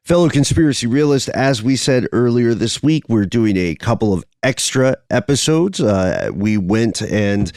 Fellow conspiracy realist, as we said earlier this week, we're doing a couple of extra episodes. We went and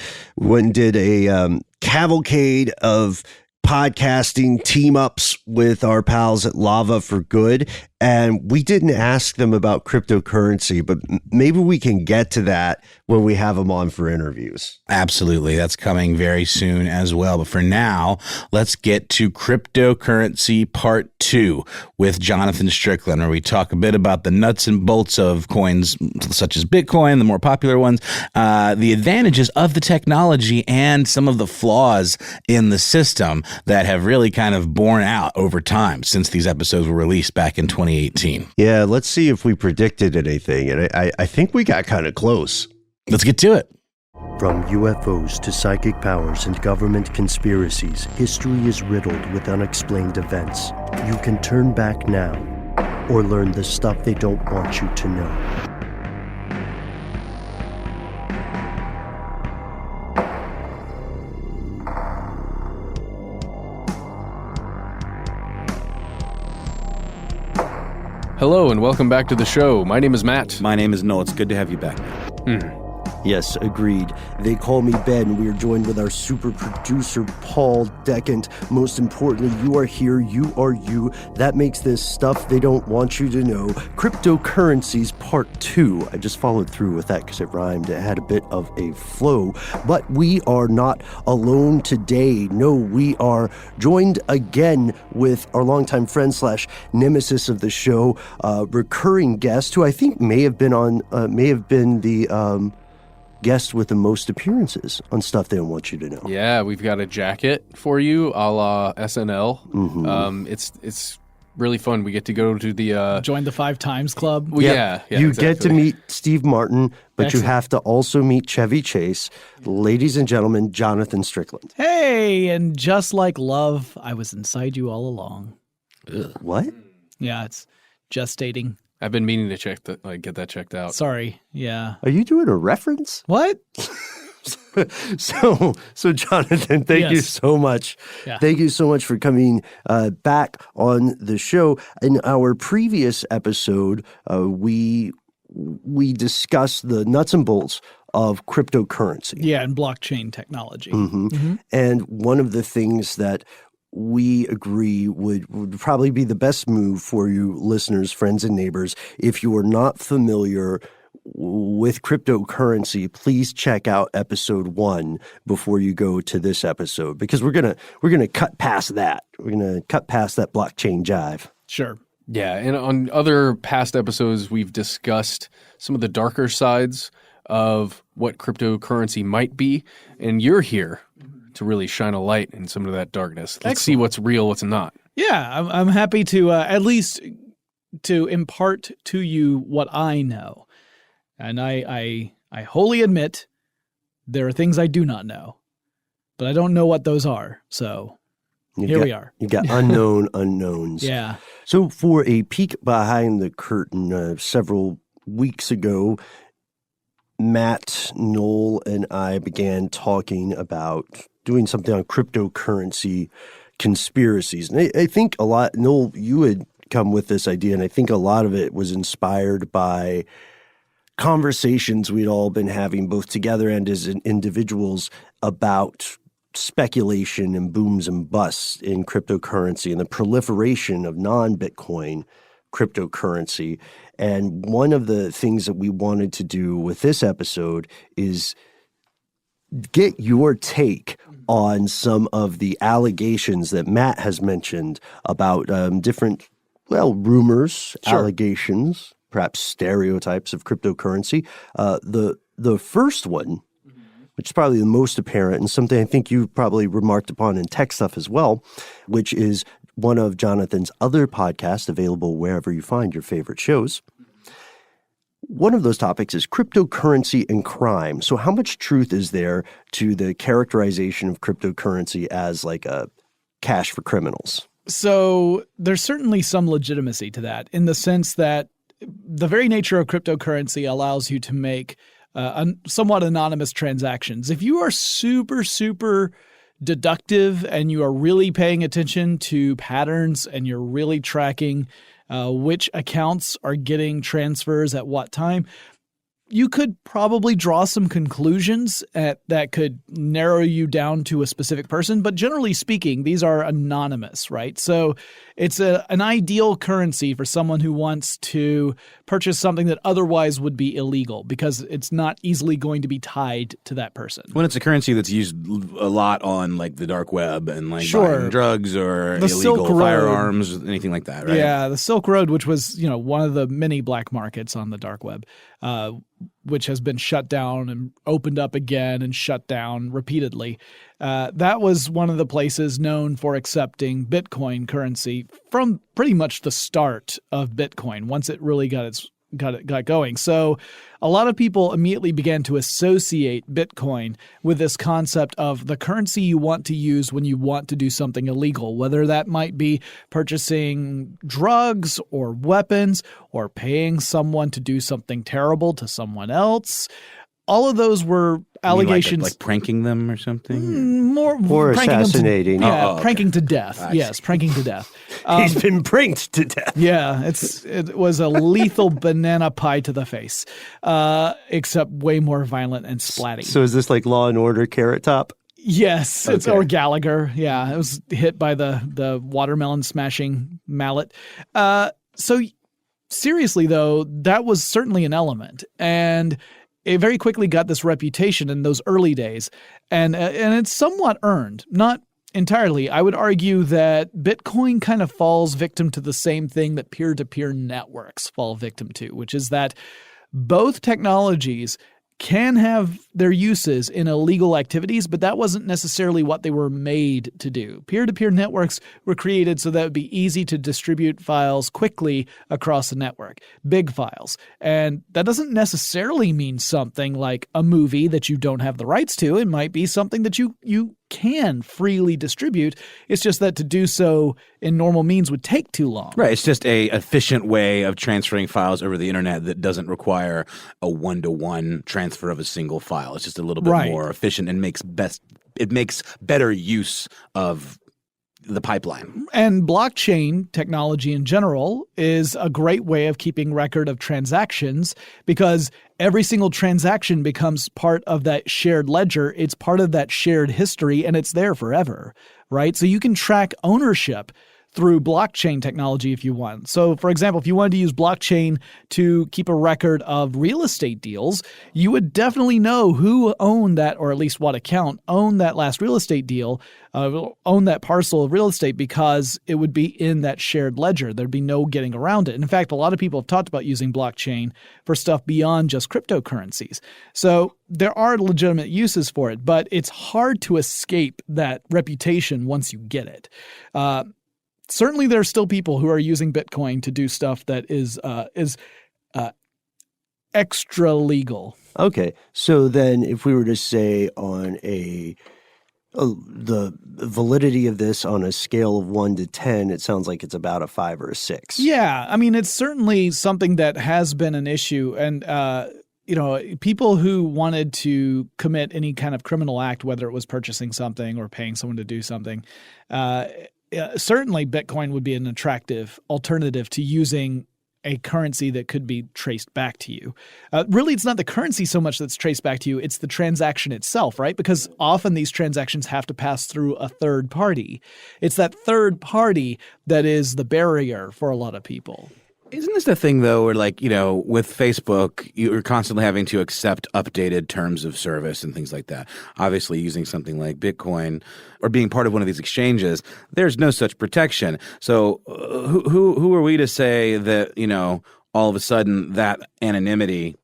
did a cavalcade of podcasting team-ups with our pals at Lava for Good, and we didn't ask them about cryptocurrency, but maybe we can get to that when we have them on for interviews. Absolutely. That's coming very soon as well. But for now, let's get to Cryptocurrency Part 2 with Jonathan Strickland, where we talk a bit about the nuts and bolts of coins such as Bitcoin, the more popular ones, the advantages of the technology, and some of the flaws in the system that have really kind of borne out over time since these episodes were released back in 2018. Yeah, let's see if we predicted anything. And I think we got kind of close. Let's get to it. From UFOs to psychic powers and government conspiracies, history is riddled with unexplained events. You can turn back now or learn the stuff they don't want you to know. Hello and welcome back to the show. My name is Matt. My name is Noel. It's good to have you back. Yes, agreed. They call me Ben. We are joined with our super producer, Paul Decant. Most importantly, you are here. You are you. That makes this stuff they don't want you to know. Cryptocurrencies Part 2. I just followed through with that because it rhymed. It had a bit of a flow. But we are not alone today. No, we are joined again with our longtime friend / nemesis of the show, recurring guest, who I think may have been the guest with the most appearances on Stuff They Don't Want You to Know. Yeah, we've got a jacket for you, a la SNL. Mm-hmm. It's really fun. We get to go to the join the 5 Times Club. Well, yeah, you exactly. get to meet Steve Martin, but Excellent. you have to also meet Chevy Chase. Ladies and gentlemen, Jonathan Strickland. Hey, and just like love, I was inside you all along. What? Yeah, it's gestating. I've been meaning to get that checked out. Sorry. Yeah. Are you doing a reference? What? So Jonathan, thank you so much. Yeah. Thank you so much for coming back on the show. In our previous episode, we discussed the nuts and bolts of cryptocurrency. Yeah, and blockchain technology. Mm-hmm. Mm-hmm. And one of the things that we agree would probably be the best move for you listeners, friends, and neighbors. If you are not familiar with cryptocurrency, please check out episode 1 before you go to this episode, because we're gonna cut past that. We're gonna cut past that blockchain jive. Sure. Yeah, and on other past episodes, we've discussed some of the darker sides of what cryptocurrency might be, and you're here to really shine a light in some of that darkness. Let's see what's real, what's not. Yeah, I'm happy to at least to impart to you what I know. And I wholly admit there are things I do not know, but I don't know what those are. So here we are. You got unknown unknowns. Yeah. So for a peek behind the curtain, several weeks ago, Matt, Noel, and I began talking about doing something on cryptocurrency conspiracies. And I think a lot, Noel, you had come with this idea, and I think a lot of it was inspired by conversations we'd all been having both together and as individuals about speculation and booms and busts in cryptocurrency and the proliferation of non-Bitcoin cryptocurrency. And one of the things that we wanted to do with this episode is get your take on some of the allegations that Matt has mentioned about different, rumors, allegations, perhaps stereotypes of cryptocurrency. The first one, which is probably the most apparent and something I think you probably remarked upon in tech stuff as well, which is one of Jonathan's other podcasts available wherever you find your favorite shows. One of those topics is cryptocurrency and crime. So how much truth is there to the characterization of cryptocurrency as like a cash for criminals? So there's certainly some legitimacy to that in the sense that the very nature of cryptocurrency allows you to make somewhat anonymous transactions. If you are super, super deductive and you are really paying attention to patterns and you're really tracking which accounts are getting transfers at what time. You could probably draw some conclusions that could narrow you down to a specific person, but generally speaking, these are anonymous, right? So it's an ideal currency for someone who wants to purchase something that otherwise would be illegal because it's not easily going to be tied to that person. When it's a currency that's used a lot on like the dark web and like Sure. buying drugs or The Silk illegal Road. firearms, anything like that, right? Yeah, the Silk Road, which was, one of the many black markets on the dark web, which has been shut down and opened up again and shut down repeatedly. That was one of the places known for accepting Bitcoin currency from pretty much the start of Bitcoin, once it really got going. So a lot of people immediately began to associate Bitcoin with this concept of the currency you want to use when you want to do something illegal, whether that might be purchasing drugs or weapons or paying someone to do something terrible to someone else. All of those were allegations. Like pranking them or something? Or pranking them assassinating. pranking to death. Yes, pranking to death. He's been pranked to death. Yeah, it was a lethal banana pie to the face, except way more violent and splatty. So is this like Law and Order Carrot Top? Yes, it's Okay. or Gallagher. Yeah, it was hit by the watermelon smashing mallet. So seriously though, that was certainly an element, and it very quickly got this reputation in those early days, and it's somewhat earned, not entirely. I would argue that Bitcoin kind of falls victim to the same thing that peer-to-peer networks fall victim to, which is that both technologies can have their uses in illegal activities, but that wasn't necessarily what they were made to do. Peer-to-peer networks were created so that it would be easy to distribute files quickly across the network, big files. And that doesn't necessarily mean something like a movie that you don't have the rights to. It might be something that you can freely distribute. It's just that to do so in normal means would take too long. Right. It's just a efficient way of transferring files over the internet that doesn't require a one-to-one transfer of a single file. It's just a little bit Right. more efficient and makes better use of the pipeline. And blockchain technology in general is a great way of keeping record of transactions because every single transaction becomes part of that shared ledger. It's part of that shared history and it's there forever, right? So you can track ownership through blockchain technology if you want. So, for example, if you wanted to use blockchain to keep a record of real estate deals, you would definitely know who owned that, or at least what account owned that last real estate deal, owned that parcel of real estate, because it would be in that shared ledger. There'd be no getting around it. In fact, a lot of people have talked about using blockchain for stuff beyond just cryptocurrencies. So there are legitimate uses for it, but it's hard to escape that reputation once you get it. Certainly, there are still people who are using Bitcoin to do stuff that is extra legal. Okay, so then if we were to say on the validity of this on a scale of 1 to 10, it sounds like it's about a 5 or a 6. Yeah, I mean, it's certainly something that has been an issue, and people who wanted to commit any kind of criminal act, whether it was purchasing something or paying someone to do something, certainly Bitcoin would be an attractive alternative to using a currency that could be traced back to you. Really, it's not the currency so much that's traced back to you, it's the transaction itself, right? Because often these transactions have to pass through a third party. It's that third party that is the barrier for a lot of people. Isn't this the thing, though, where, like, with Facebook, you're constantly having to accept updated terms of service and things like that? Obviously, using something like Bitcoin or being part of one of these exchanges, there's no such protection. So who are we to say that, all of a sudden that anonymity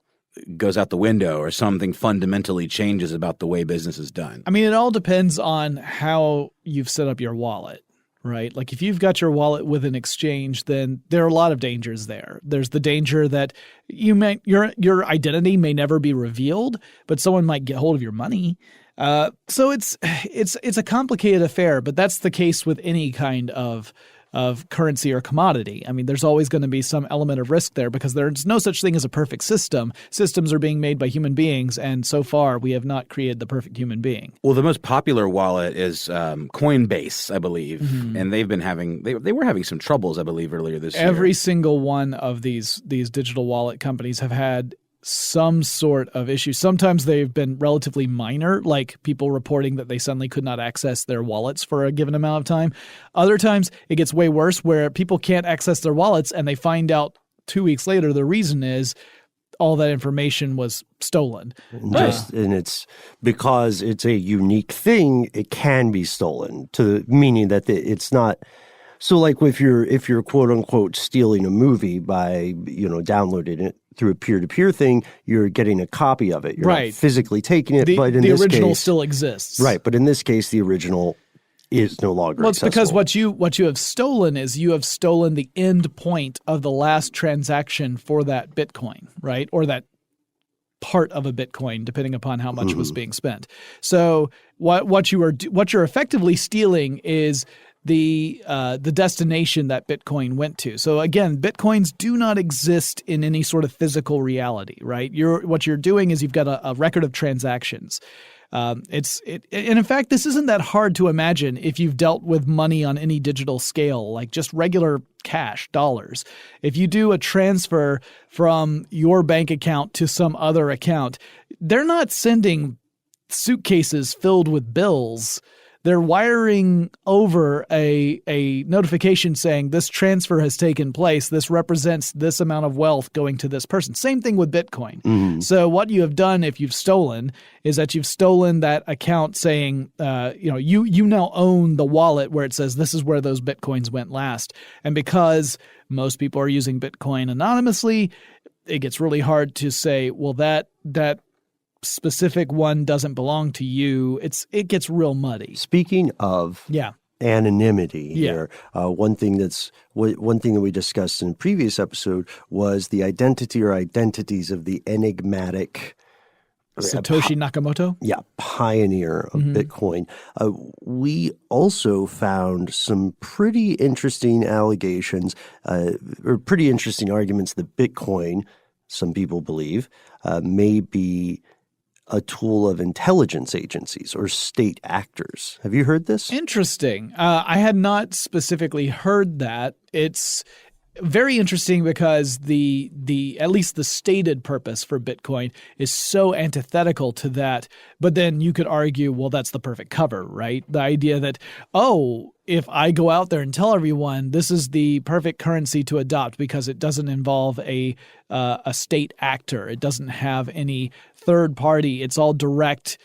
goes out the window or something fundamentally changes about the way business is done? I mean, it all depends on how you've set up your wallet. Right? Like if you've got your wallet with an exchange, then there are a lot of dangers there. There's the danger that your identity may never be revealed, but someone might get hold of your money. So it's a complicated affair, but that's the case with any kind of currency or commodity. I mean, there's always going to be some element of risk there because there's no such thing as a perfect system. Systems are being made by human beings, and so far we have not created the perfect human being. Well, the most popular wallet is Coinbase, I believe, and they've been having they were having some troubles, I believe, earlier this year. Every single one of these digital wallet companies have had some sort of issue. Sometimes they've been relatively minor, like people reporting that they suddenly could not access their wallets for a given amount of time. Other times it gets way worse where people can't access their wallets and they find out 2 weeks later the reason is all that information was stolen. And it's because it's a unique thing, it can be stolen, meaning that it's not. So like if you're quote unquote stealing a movie by, downloading it through a peer-to-peer thing, you're getting a copy of it. You're not physically taking it, but in this case, the original still exists. Right, but in this case, the original is no longer Well, it's accessible. because what you have stolen is you have stolen the end point of the last transaction for that Bitcoin, right? Or that part of a Bitcoin, depending upon how much was being spent. So what you're effectively stealing is the destination that Bitcoin went to. So again, Bitcoins do not exist in any sort of physical reality, right? What you're doing is you've got a record of transactions. And in fact, this isn't that hard to imagine if you've dealt with money on any digital scale, like just regular cash, dollars. If you do a transfer from your bank account to some other account, they're not sending suitcases filled with bills. They're wiring over a notification saying this transfer has taken place. This represents this amount of wealth going to this person. Same thing with Bitcoin. So what you have done if you've stolen is that you've stolen that account saying, you now own the wallet where it says this is where those Bitcoins went last. And because most people are using Bitcoin anonymously, it gets really hard to say, well, that specific one doesn't belong to you. It gets real muddy. Speaking of anonymity here, one thing that we discussed in a previous episode was the identity or identities of the enigmatic Satoshi Nakamoto? Yeah, pioneer of Bitcoin. We also found some pretty interesting allegations or pretty interesting arguments that Bitcoin, some people believe, may be a tool of intelligence agencies or state actors. Have you heard this? Interesting. I had not specifically heard that. It's very interesting because the at least the stated purpose for Bitcoin is so antithetical to that. But then you could argue, well, that's the perfect cover, right? The idea that, if I go out there and tell everyone this is the perfect currency to adopt because it doesn't involve a state actor, it doesn't have any third party, it's all direct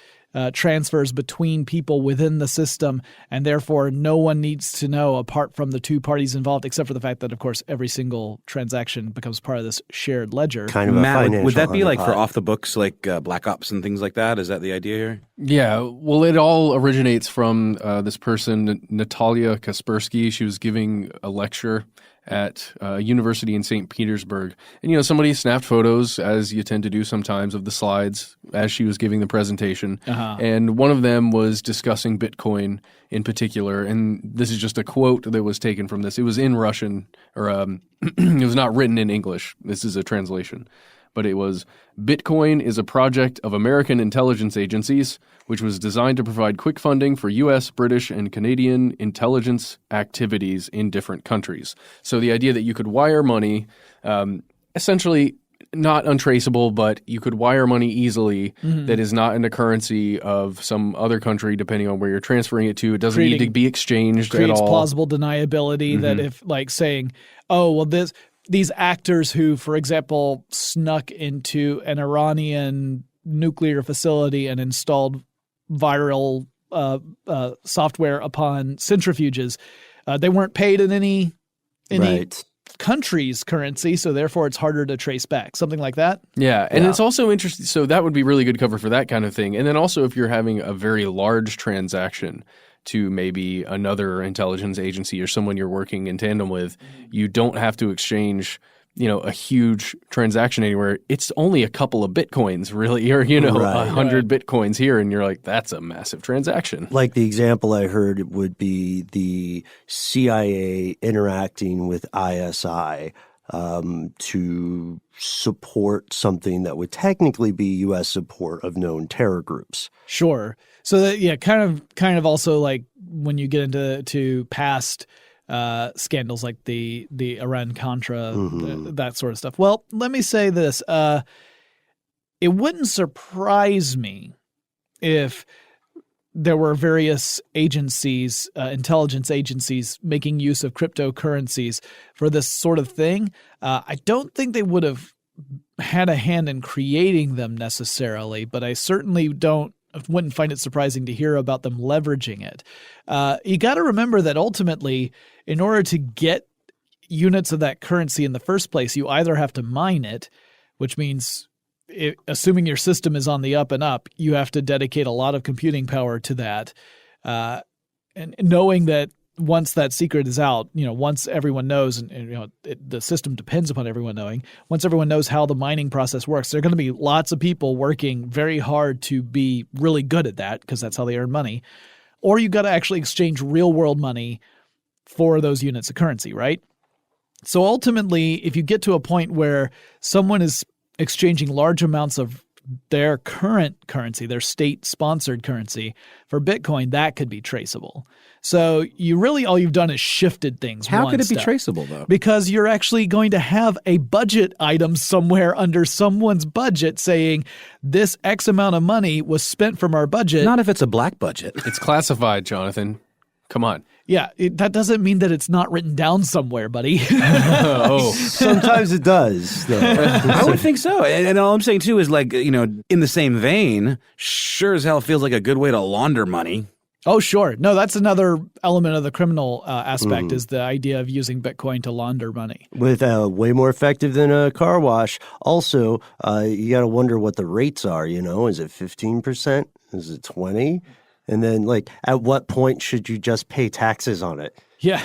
transfers between people within the system, and therefore no one needs to know apart from the two parties involved, except for the fact that, of course, every single transaction becomes part of this shared ledger. Kind of Matt, a financial would that be like honeypot. for off the books, like Black Ops and things like that? Is that the idea here? Yeah, well, it all originates from this person, Natalia Kaspersky. She was giving a lecture at a university in St. Petersburg. And, somebody snapped photos, as you tend to do sometimes, of the slides as she was giving the presentation. And one of them was discussing Bitcoin in particular. And this is just a quote that was taken from this. It was in Russian, or it was not written in English. This is a translation. But it was, Bitcoin is a project of American intelligence agencies, which was designed to provide quick funding for U.S., British, and Canadian intelligence activities in different countries. So the idea that you could wire money, essentially not untraceable, but you could wire money easily that is not in the currency of some other country, depending on where you're transferring it to. It doesn't need to be exchanged at all. Creates plausible deniability that if, like, saying, these actors who, for example, snuck into an Iranian nuclear facility and installed viral software upon centrifuges, they weren't paid in any country's currency, so therefore it's harder to trace back. Something like that? Yeah, and it's also interesting. So that would be really good cover for that kind of thing. And then also if you're having a very large transaction to maybe another intelligence agency or someone you're working in tandem with, you don't have to exchange a huge transaction anywhere, it's only a couple of Bitcoins really, or, 100 Bitcoins here. And you're like, that's a massive transaction. Like the example I heard would be the CIA interacting with ISI to support something that would technically be U.S. support of known terror groups. Sure. So that, kind of also like when you get into past scandals like the Iran-Contra, that sort of stuff. Well, let me say this. It wouldn't surprise me if there were various agencies, intelligence agencies, making use of cryptocurrencies for this sort of thing. I don't think they would have had a hand in creating them necessarily, but I certainly wouldn't find it surprising to hear about them leveraging it. You got to remember that ultimately, in order to get units of that currency in the first place, you either have to mine it, which means assuming your system is on the up and up, you have to dedicate a lot of computing power to that. And knowing that once that secret is out, once everyone knows, and the system depends upon everyone knowing, once everyone knows how the mining process works, there are going to be lots of people working very hard to be really good at that because that's how they earn money. Or you got to actually exchange real world money for those units of currency, right? So ultimately, if you get to a point where someone is exchanging large amounts of their current currency, their state-sponsored currency, for Bitcoin, that could be traceable. So all you've done is shifted things. How could it be step. traceable, though? Because you're actually going to have a budget item somewhere under someone's budget saying this X amount of money was spent from our budget. Not if it's a black budget. It's classified, Jonathan. Come on. Yeah, that doesn't mean that it's not written down somewhere, buddy. Sometimes it does, though. I would think so. And all I'm saying, too, is like, in the same vein, sure as hell feels like a good way to launder money. Oh, sure. No, that's another element of the criminal aspect is the idea of using Bitcoin to launder money. With way more effective than a car wash. Also, you got to wonder what the rates are, Is it 15%? Is it 20%? And then, at what point should you just pay taxes on it? Yeah.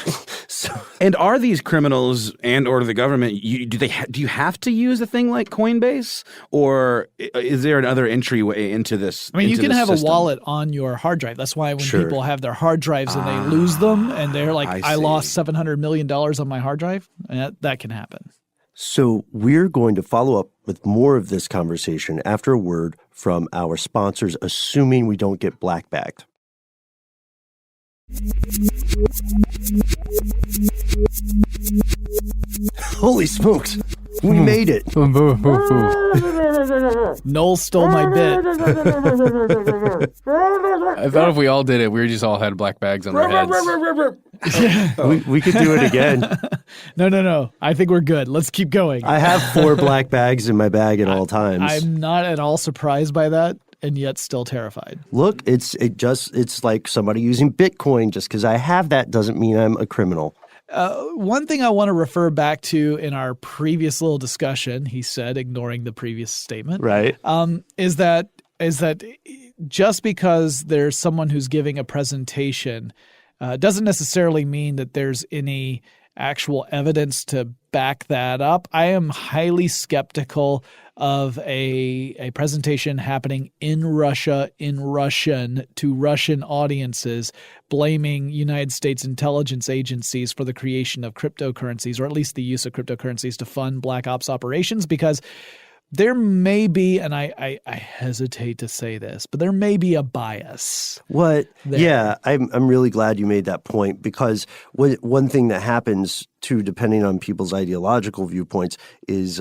And are these criminals or the government, do you have to use a thing like Coinbase? Or is there another entryway into this? I mean, you can have system? a wallet on your hard drive. That's why when people have their hard drives and they lose them and they're like, I lost $700 million on my hard drive, that can happen. So we're going to follow up with more of this conversation after a word from our sponsors, assuming we don't get black-bagged. Holy smokes! We made it! Noel stole my bit. I thought if we all did it, we just all had black bags on our heads. We could do it again. No. I think we're good. Let's keep going. I have 4 black bags in my bag at all times. I'm not at all surprised by that, and yet still terrified. Look, it's like somebody using Bitcoin. Just because I have that doesn't mean I'm a criminal. One thing I want to refer back to in our previous little discussion, he said, ignoring the previous statement, right? Is that just because there's someone who's giving a presentation doesn't necessarily mean that there's any actual evidence to back that up. I am highly skeptical of a presentation happening in Russia in Russian to Russian audiences blaming United States intelligence agencies for the creation of cryptocurrencies, or at least the use of cryptocurrencies to fund black ops operations, because there may be, and I hesitate to say this, but there may be a bias. What? Yeah, I'm really glad you made that point, because one thing that happens too, depending on people's ideological viewpoints, is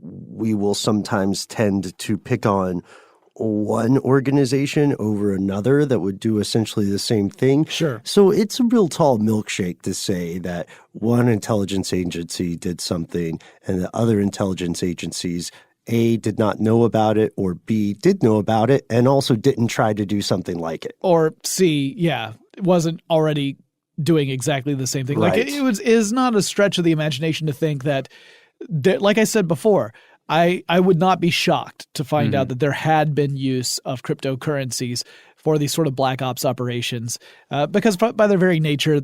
we will sometimes tend to pick on one organization over another that would do essentially the same thing. Sure. So it's a real tall milkshake to say that one intelligence agency did something and the other intelligence agencies, A, did not know about it, or B, did know about it and also didn't try to do something like it. Or C, wasn't already doing exactly the same thing. Right. Like it is not a stretch of the imagination to think that, like I said before, I would not be shocked to find out that there had been use of cryptocurrencies for these sort of black ops operations, because by their very nature,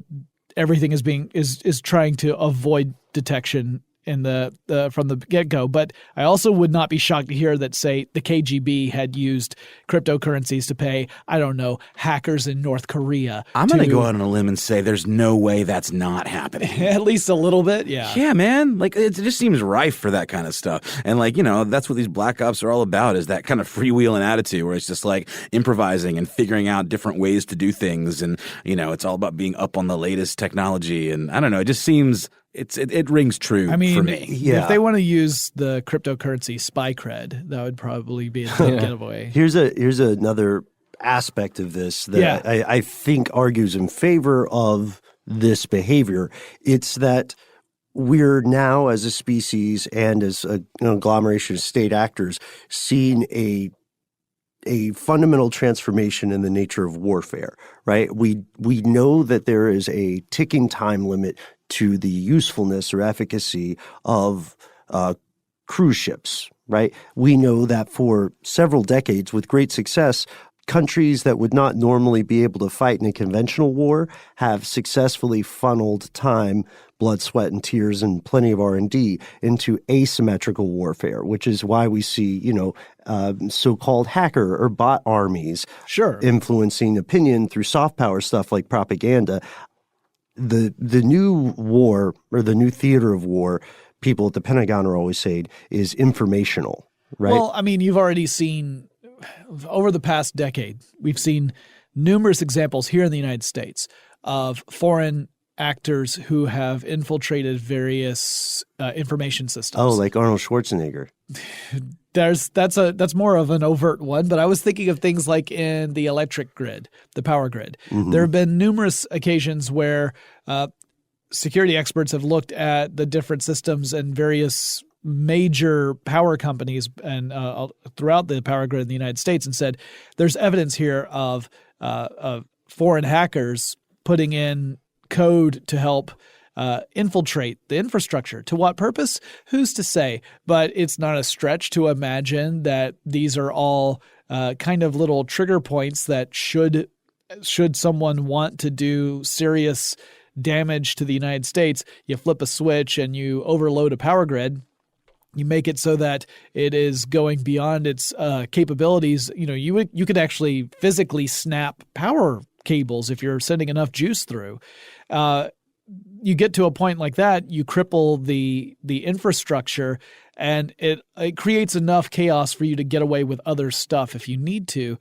everything is trying to avoid detection from the get-go. But I also would not be shocked to hear that, say, the KGB had used cryptocurrencies to pay, I don't know, hackers in North Korea. I'm going to go out on a limb and say there's no way that's not happening. At least a little bit, yeah. Yeah, man. Like, it just seems rife for that kind of stuff. And, like, that's what these black ops are all about, is that kind of freewheeling attitude where it's just like improvising and figuring out different ways to do things. And, it's all about being up on the latest technology. And I don't know, it just seems it rings true for me. Yeah. If they want to use the cryptocurrency spy cred, that would probably be a good giveaway. Here's another aspect of this that I think argues in favor of this behavior. It's that we're now, as a species and as an agglomeration of state actors, seeing a fundamental transformation in the nature of warfare, right? We know that there is a ticking time limit to the usefulness or efficacy of cruise ships, right? We know that for several decades, with great success, countries that would not normally be able to fight in a conventional war have successfully funneled time, blood, sweat, and tears, and plenty of R&D into asymmetrical warfare, which is why we see, so-called hacker or bot armies influencing opinion through soft power stuff like propaganda. The new war, or the new theater of war, people at the Pentagon are always saying, is informational, right? Well, I mean, you've already seen, over the past decade, we've seen numerous examples here in the United States of foreign actors who have infiltrated various information systems. Oh, like Arnold Schwarzenegger. That's more of an overt one, but I was thinking of things like in the electric grid, the power grid. Mm-hmm. There have been numerous occasions where security experts have looked at the different systems and various major power companies and throughout the power grid in the United States and said, there's evidence here of foreign hackers putting in code to help infiltrate the infrastructure. To what purpose? Who's to say? But it's not a stretch to imagine that these are all kind of little trigger points that should someone want to do serious damage to the United States, you flip a switch and you overload a power grid. You make it so that it is going beyond its capabilities. You could actually physically snap power cables if you're sending enough juice through. You get to a point like that, you cripple the infrastructure, and it creates enough chaos for you to get away with other stuff if you need to.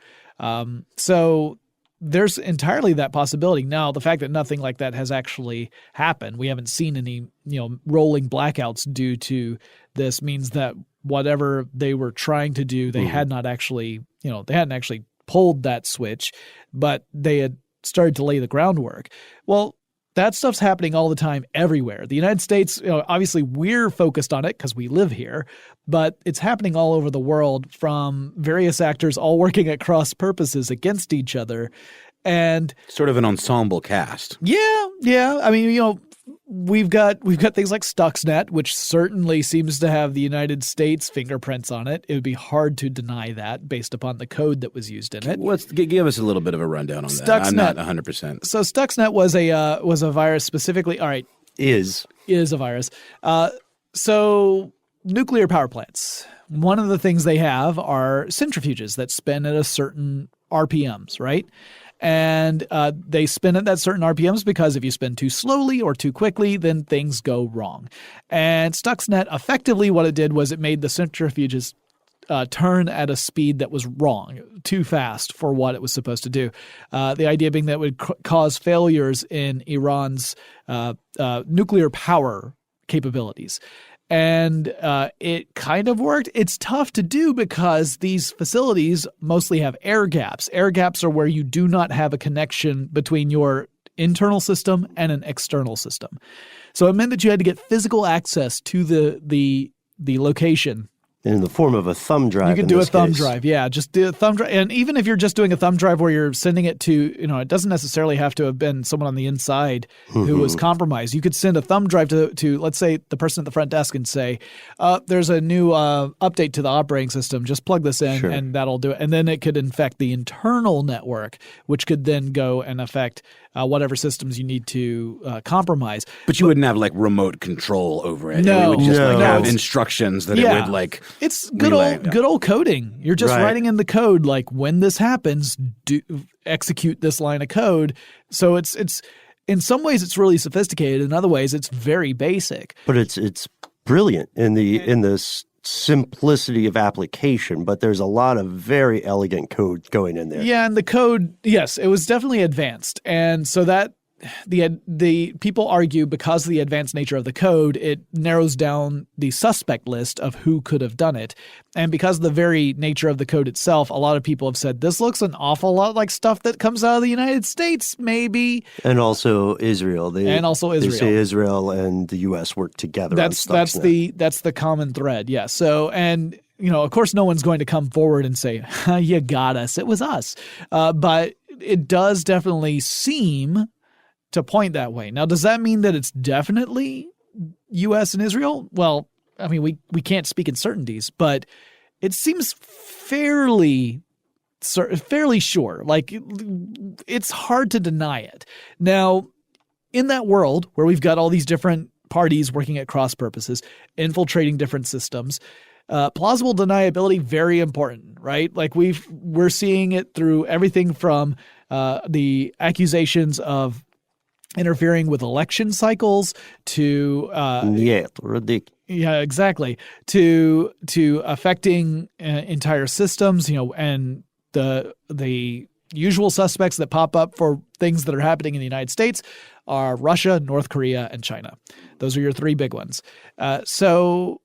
So there's entirely that possibility. Now, the fact that nothing like that has actually happened, we haven't seen any rolling blackouts due to this, means that whatever they were trying to do, they had not actually, they hadn't actually pulled that switch, but they had started to lay the groundwork. Well, that stuff's happening all the time everywhere. The United States, obviously we're focused on it because we live here, but it's happening all over the world from various actors all working at cross purposes against each other. And sort of an ensemble cast. Yeah. I mean, we've got things like Stuxnet, which certainly seems to have the United States fingerprints on it. It would be hard to deny that based upon the code that was used in it. Give us a little bit of a rundown on Stuxnet, that. I'm not 100%. So Stuxnet was a virus specifically. All right, is a virus. So nuclear power plants. One of the things they have are centrifuges that spin at a certain RPMs, right? And they spin at that certain RPMs because if you spin too slowly or too quickly, then things go wrong. And Stuxnet, effectively what it did was it made the centrifuges turn at a speed that was wrong, too fast for what it was supposed to do. The idea being that it would cause failures in Iran's nuclear power capabilities. And it kind of worked. It's tough to do because these facilities mostly have air gaps. Air gaps are where you do not have a connection between your internal system and an external system. So it meant that you had to get physical access to the location In the form of a thumb drive. You could do a thumb drive. Yeah, just do a thumb drive. And even if you're just doing a thumb drive where you're sending it to, it doesn't necessarily have to have been someone on the inside who was compromised. You could send a thumb drive to let's say, the person at the front desk and say, there's a new update to the operating system. Just plug this in and that'll do it. And then it could infect the internal network, which could then go and affect whatever systems you need to compromise. But you wouldn't have like remote control over it. No. You would just have No. instructions that it would like It's good relay. good old coding. You're just writing in the code like, when this happens, execute this line of code. So it's in some ways it's really sophisticated. In other ways it's very basic. But it's brilliant in the simplicity of application, but there's a lot of very elegant code going in there. Yeah, and the code, yes, it was definitely advanced. And so that the people argue, because of the advanced nature of the code, it narrows down the suspect list of who could have done it. And because of the very nature of the code itself, a lot of people have said this looks an awful lot like stuff that comes out of the United States, maybe. And also Israel. They say Israel and the U.S. work together. That's the common thread. Yeah. So, and of course, no one's going to come forward and say, "You got us. It was us." But it does definitely seem to point that way. Now, does that mean that it's definitely U.S. and Israel? Well, I mean, we can't speak in certainties, but it seems fairly sure. Like, it's hard to deny it. Now, in that world where we've got all these different parties working at cross purposes, infiltrating different systems, plausible deniability, very important, right? Like we're seeing it through everything from the accusations of interfering with election cycles to ridiculous. Yeah, exactly. To affecting entire systems, and the usual suspects that pop up for things that are happening in the United States are Russia, North Korea, and China. Those are your three big ones. So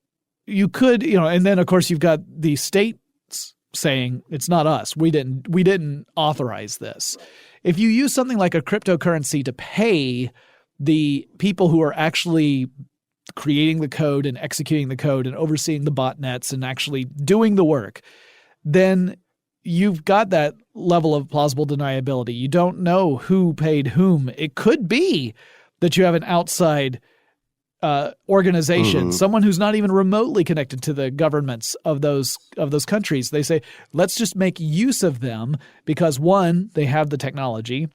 you could, and then of course you've got the states saying it's not us. We didn't authorize this. If you use something like a cryptocurrency to pay the people who are actually creating the code and executing the code and overseeing the botnets and actually doing the work, then you've got that level of plausible deniability. You don't know who paid whom. It could be that you have an outside organization, someone who's not even remotely connected to the governments of those countries. They say, let's just make use of them because, one, they have the technology,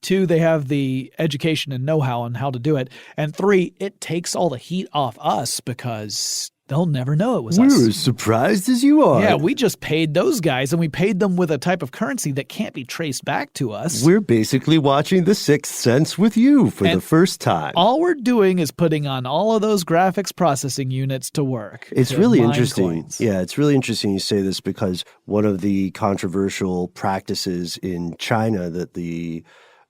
two, they have the education and know-how on how to do it, and three, it takes all the heat off us because they'll never know it was us. We're as surprised as you are. Yeah, we just paid those guys, and we paid them with a type of currency that can't be traced back to us. We're basically watching The Sixth Sense with you for the first time. All we're doing is putting on all of those graphics processing units to work. It's really interesting. Yeah, it's really interesting you say this because one of the controversial practices in China that the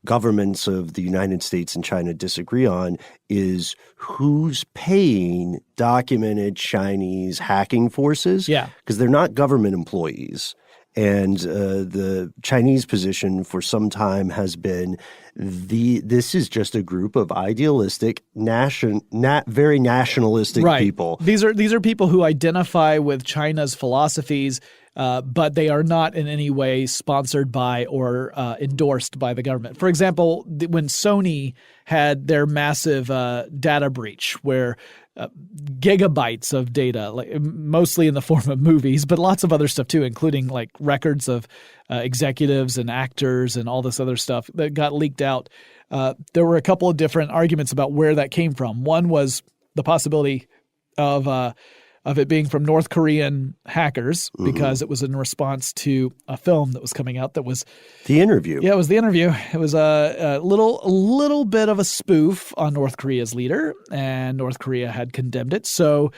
governments of the United States and China disagree on is who's paying documented Chinese hacking forces. Yeah. Because they're not government employees. And the Chinese position for some time has been this is just a group of idealistic, very nationalistic people. These are people who identify with China's philosophies, but they are not in any way sponsored by or endorsed by the government. For example, when Sony had their massive data breach where gigabytes of data, like mostly in the form of movies, but lots of other stuff too, including like records of executives and actors and all this other stuff that got leaked out. There were a couple of different arguments about where that came from. One was the possibility of it being from North Korean hackers because it was in response to a film that was coming out that was The Interview. Yeah, it was The Interview. It was a little bit of a spoof on North Korea's leader, and North Korea had condemned it. So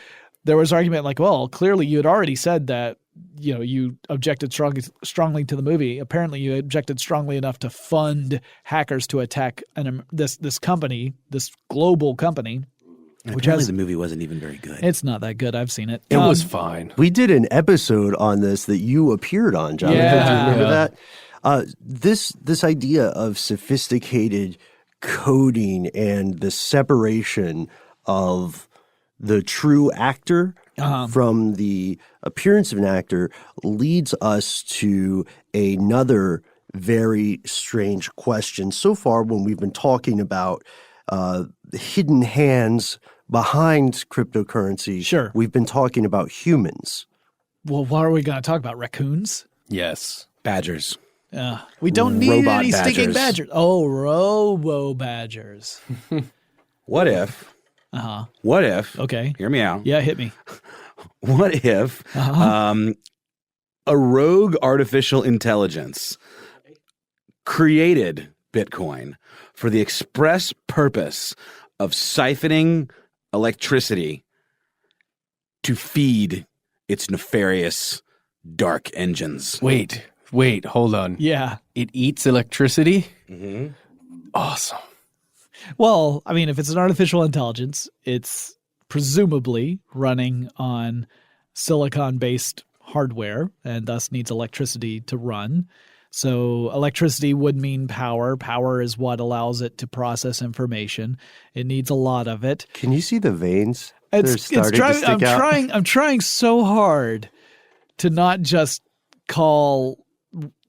there was argument like, well, clearly you had already said that you objected strongly to the movie. Apparently you objected strongly enough to fund hackers to attack this company, this global company. Apparently the movie wasn't even very good. It's not that good. I've seen it. It was fine. We did an episode on this that you appeared on, Jonathan. Yeah. Do you remember that? This idea of sophisticated coding and the separation of the true actor from the appearance of an actor leads us to another very strange question. So far, when we've been talking about the hidden hands behind cryptocurrency, Sure. we've been talking about humans. Well, what are we going to talk about? Raccoons? Yes. Badgers. We don't need Robot any stinking badgers. badgers. Oh, robo badgers. What if? What if? Okay. Hear me out. Yeah, hit me. What if a rogue artificial intelligence created Bitcoin for the express purpose of siphoning electricity to feed its nefarious dark engines? Wait, hold on. Yeah. It eats electricity? Mm-hmm. Awesome. Well, I mean, if it's an artificial intelligence, it's presumably running on silicon-based hardware and thus needs electricity to run. So electricity would mean power. Power is what allows it to process information. It needs a lot of it. Can you see the veins? They're It's starting to stick out. I'm trying so hard to not just call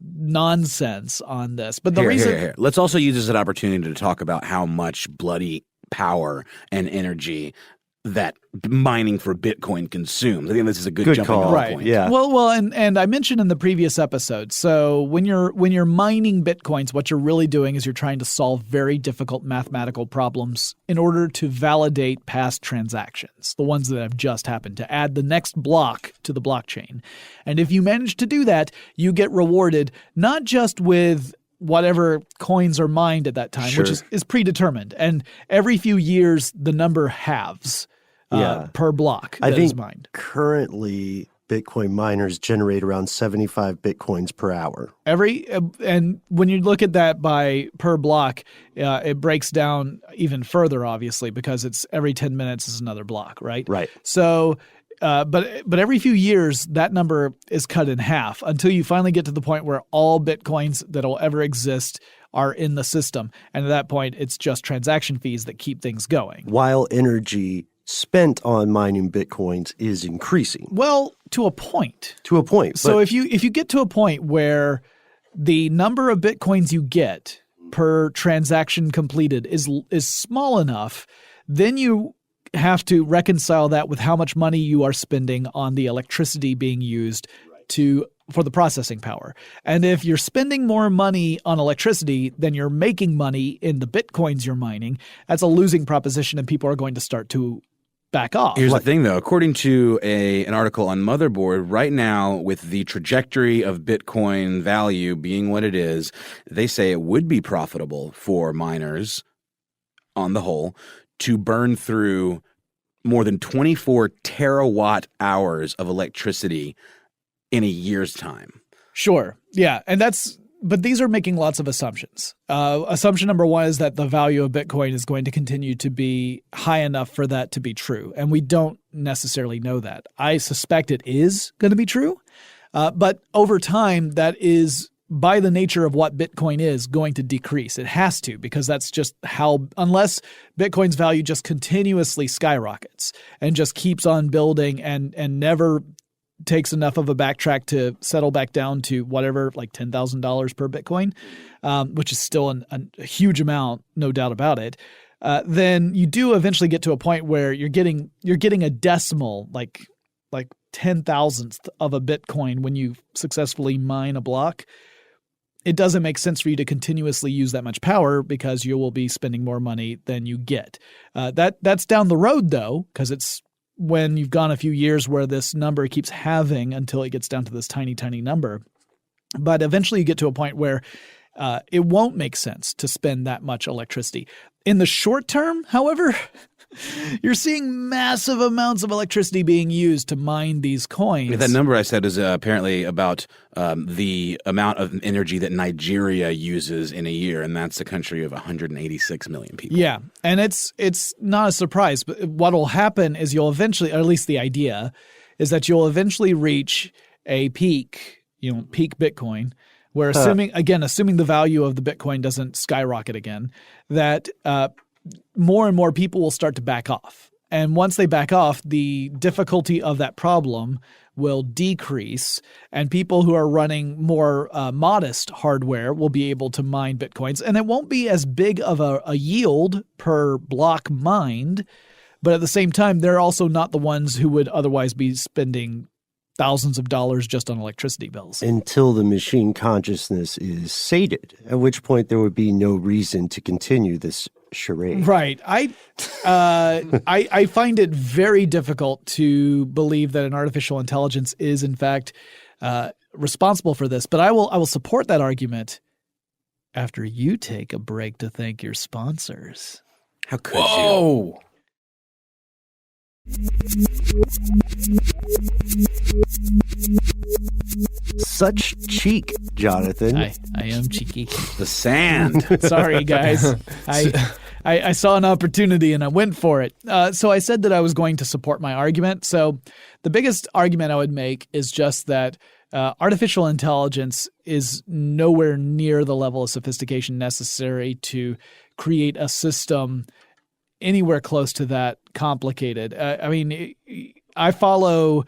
nonsense on this. But the reason Here. Let's also use this as an opportunity to talk about how much bloody power and energy that mining for Bitcoin consumes. I think this is a good jumping call. off Right. point. Yeah. Well, and I mentioned in the previous episode. So when you're mining Bitcoins, what you're really doing is you're trying to solve very difficult mathematical problems in order to validate past transactions, the ones that have just happened, to add the next block to the blockchain. And if you manage to do that, you get rewarded not just with whatever coins are mined at that time, which is predetermined. And every few years, the number halves per block that is mined. Currently, Bitcoin miners generate around 75 Bitcoins per hour. And when you look at that by per block, it breaks down even further, obviously, because it's every 10 minutes is another block, right? Right. So, but every few years, that number is cut in half until you finally get to the point where all Bitcoins that'll ever exist are in the system. And at that point, it's just transaction fees that keep things going. While energy spent on mining Bitcoins is increasing. Well, to a point. To a point. So if you get to a point where the number of Bitcoins you get per transaction completed is small enough, then you have to reconcile that with how much money you are spending on the electricity being used for the processing power. And if you're spending more money on electricity than you're making money in the Bitcoins you're mining, that's a losing proposition and people are going to start to back off. Here's the thing, though. According to an article on Motherboard, right now, with the trajectory of Bitcoin value being what it is, they say it would be profitable for miners on the whole to burn through more than 24 terawatt hours of electricity in a year's time. Sure. Yeah. But these are making lots of assumptions. Assumption number one is that the value of Bitcoin is going to continue to be high enough for that to be true. And we don't necessarily know that. I suspect it is going to be true. But over time, that is, by the nature of what Bitcoin is, going to decrease. It has to, because that's just how, unless Bitcoin's value just continuously skyrockets and just keeps on building and never takes enough of a backtrack to settle back down to whatever, like $10,000 per Bitcoin, which is still a huge amount, no doubt about it. Then you do eventually get to a point where you're getting a decimal, like 10,000th of a Bitcoin when you successfully mine a block. It doesn't make sense for you to continuously use that much power because you will be spending more money than you get. That's down the road, though, because it's when you've gone a few years where this number keeps halving until it gets down to this tiny, tiny number. But eventually you get to a point where it won't make sense to spend that much electricity. In the short term, however, you're seeing massive amounts of electricity being used to mine these coins. Yeah, that number I said is apparently about the amount of energy that Nigeria uses in a year, and that's a country of 186 million people. Yeah, and it's not a surprise, but what will happen is you'll eventually, or at least the idea, is that you'll eventually reach a peak Bitcoin, where assuming the value of the Bitcoin doesn't skyrocket again, that more and more people will start to back off. And once they back off, the difficulty of that problem will decrease, and people who are running more modest hardware will be able to mine Bitcoins. And it won't be as big of a yield per block mined, but at the same time, they're also not the ones who would otherwise be spending thousands of dollars just on electricity bills. Until the machine consciousness is sated, at which point there would be no reason to continue this charade. Right. I find it very difficult to believe that an artificial intelligence is in fact responsible for this, but I will support that argument after you take a break to thank your sponsors. How could you? Such cheek, Jonathan. I am cheeky. The sand. Sorry, guys. I saw an opportunity and I went for it. So I said that I was going to support my argument. So the biggest argument I would make is just that artificial intelligence is nowhere near the level of sophistication necessary to create a system anywhere close to that complicated. I mean, I follow